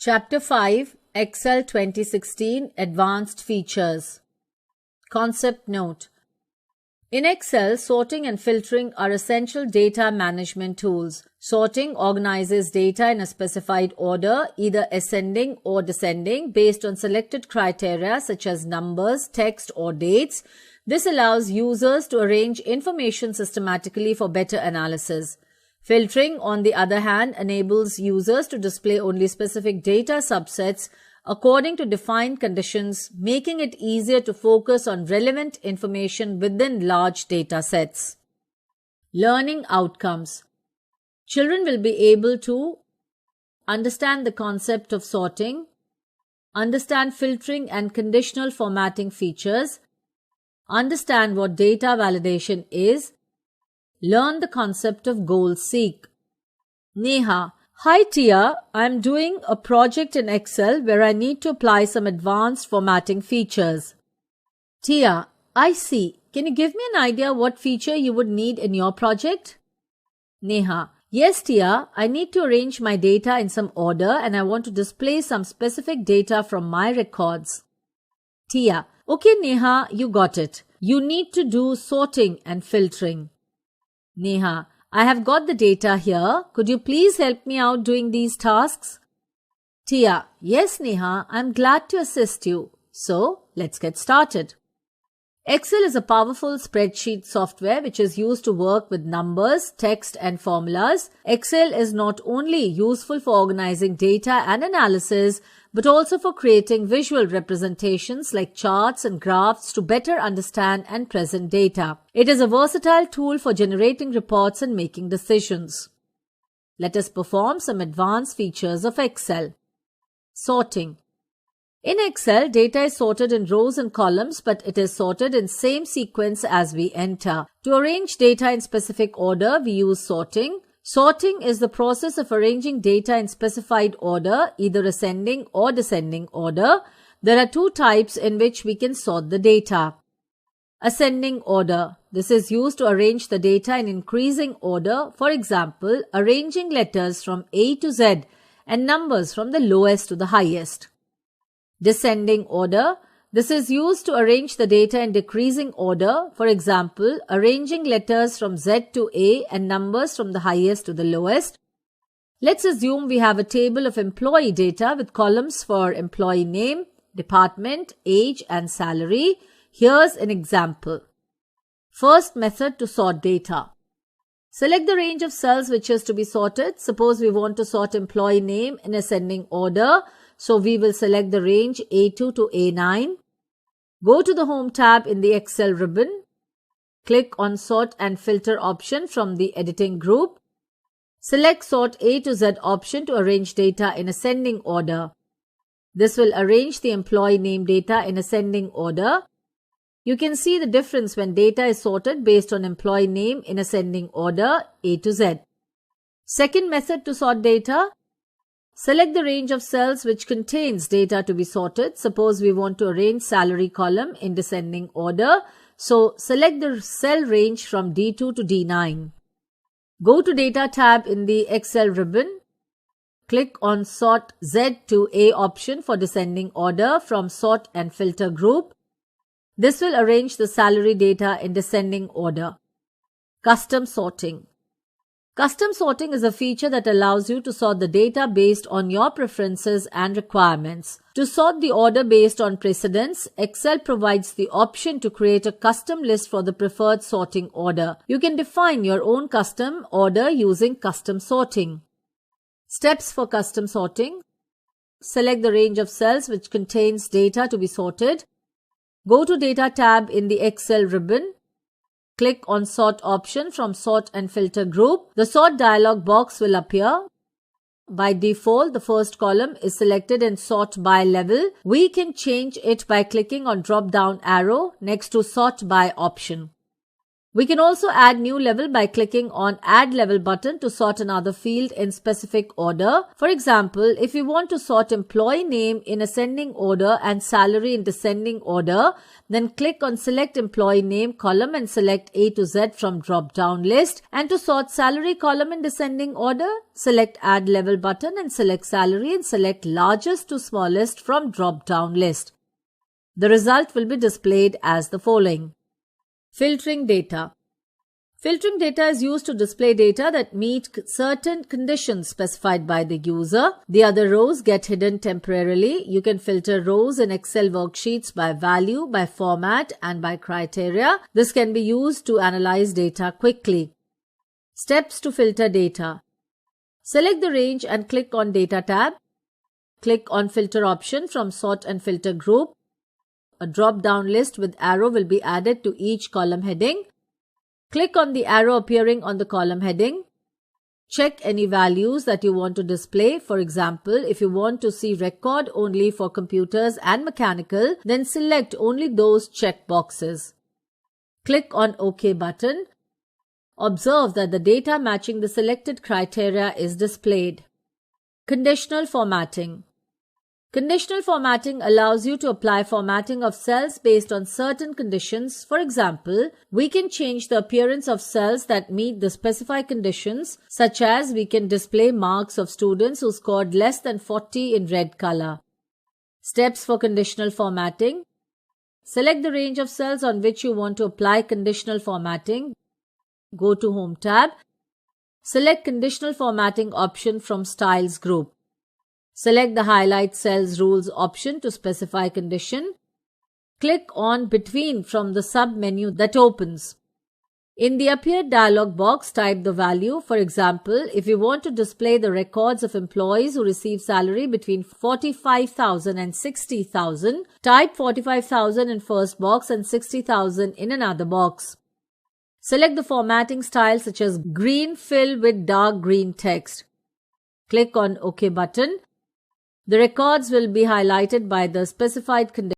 Chapter 5, Excel 2016 Advanced Features. Concept Note: in Excel, sorting and filtering are essential data management tools. Sorting organizes data in a specified order, either ascending or descending, based on selected criteria such as numbers, text, or dates. This allows users to arrange information systematically for better analysis. Filtering, on the other hand, enables users to display only specific data subsets according to defined conditions, making it easier to focus on relevant information within large data sets. Learning outcomes. Children will be able to understand the concept of sorting, understand filtering and conditional formatting features, understand what data validation is, learn the concept of goal seek. Neha: hi Tia, I'm doing a project in Excel where I need to apply some advanced formatting features. Tia: I see. Can you give me an idea what feature you would need in your project? Neha: yes Tia, I need to arrange my data in some order and I want to display some specific data from my records. Tia: okay Neha, you got it. You need to do sorting and filtering. Neha: I have got the data here. Could you please help me out doing these tasks? Tia: yes Neha, I'm glad to assist you. So, let's get started. Excel is a powerful spreadsheet software which is used to work with numbers, text, and formulas. Excel is not only useful for organizing data and analysis, but also for creating visual representations like charts and graphs to better understand and present data. It is a versatile tool for generating reports and making decisions. Let us perform some advanced features of Excel. Sorting. In Excel, data is sorted in rows and columns, but it is sorted in same sequence as we enter. To arrange data in specific order, we use sorting. Sorting is the process of arranging data in specified order, either ascending or descending order. There are two types in which we can sort the data. Ascending order. This is used to arrange the data in increasing order, for example, arranging letters from A to Z and numbers from the lowest to the highest. Descending order. This is used to arrange the data in decreasing order, for example, arranging letters from Z to A and numbers from the highest to the lowest. Let's assume we have a table of employee data with columns for employee name, department, age, and salary. Here's an example. First method to sort data. Select the range of cells which is to be sorted. Suppose we want to sort employee name in ascending order. So we will select the range A2 to A9. Go to the Home tab in the Excel ribbon. Click on Sort and Filter option from the Editing group. Select Sort A to Z option to arrange data in ascending order. This will arrange the employee name data in ascending order. You can see the difference when data is sorted based on employee name in ascending order A to Z. Second method to sort data. Select the range of cells which contains data to be sorted. Suppose we want to arrange salary column in descending order. So, select the cell range from D2 to D9. Go to Data tab in the Excel ribbon. Click on Sort Z to A option for descending order from Sort and Filter group. This will arrange the salary data in descending order. Custom sorting. Custom sorting is a feature that allows you to sort the data based on your preferences and requirements. To sort the order based on precedence, Excel provides the option to create a custom list for the preferred sorting order. You can define your own custom order using custom sorting. Steps for custom sorting. Select the range of cells which contains data to be sorted. Go to Data tab in the Excel ribbon. Click on Sort option from Sort and Filter group. The Sort dialog box will appear. By default, the first column is selected in Sort by level. We can change it by clicking on drop-down arrow next to Sort by option. We can also add new level by clicking on Add Level button to sort another field in specific order. For example, if we want to sort employee name in ascending order and salary in descending order, then click on Select Employee Name column and select A to Z from drop-down list. And to sort salary column in descending order, select Add Level button and select Salary and select Largest to Smallest from drop-down list. The result will be displayed as the following. Filtering data. Filtering data is used to display data that meet certain conditions specified by the user. The other rows get hidden temporarily. You can filter rows in Excel worksheets by value, by format, and by criteria. This can be used to analyze data quickly. Steps to filter data. Select the range and click on Data tab. Click on Filter option from Sort and Filter group. A drop-down list with arrow will be added to each column heading. Click on the arrow appearing on the column heading. Check any values that you want to display. For example, if you want to see record only for computers and mechanical, then select only those check boxes. Click on OK button. Observe that the data matching the selected criteria is displayed. Conditional formatting. Conditional formatting allows you to apply formatting of cells based on certain conditions. For example, we can change the appearance of cells that meet the specified conditions, such as we can display marks of students who scored less than 40 in red color. Steps for conditional formatting. Select the range of cells on which you want to apply conditional formatting. Go to Home tab. Select Conditional Formatting option from Styles group. Select the Highlight Cells Rules option to specify condition. Click on Between from the sub-menu that opens. In the Appear dialog box, type the value. For example, if you want to display the records of employees who receive salary between 45,000 and 60,000, type 45,000 in first box and 60,000 in another box. Select the formatting style such as green fill with dark green text. Click on OK button. The records will be highlighted by the specified condition.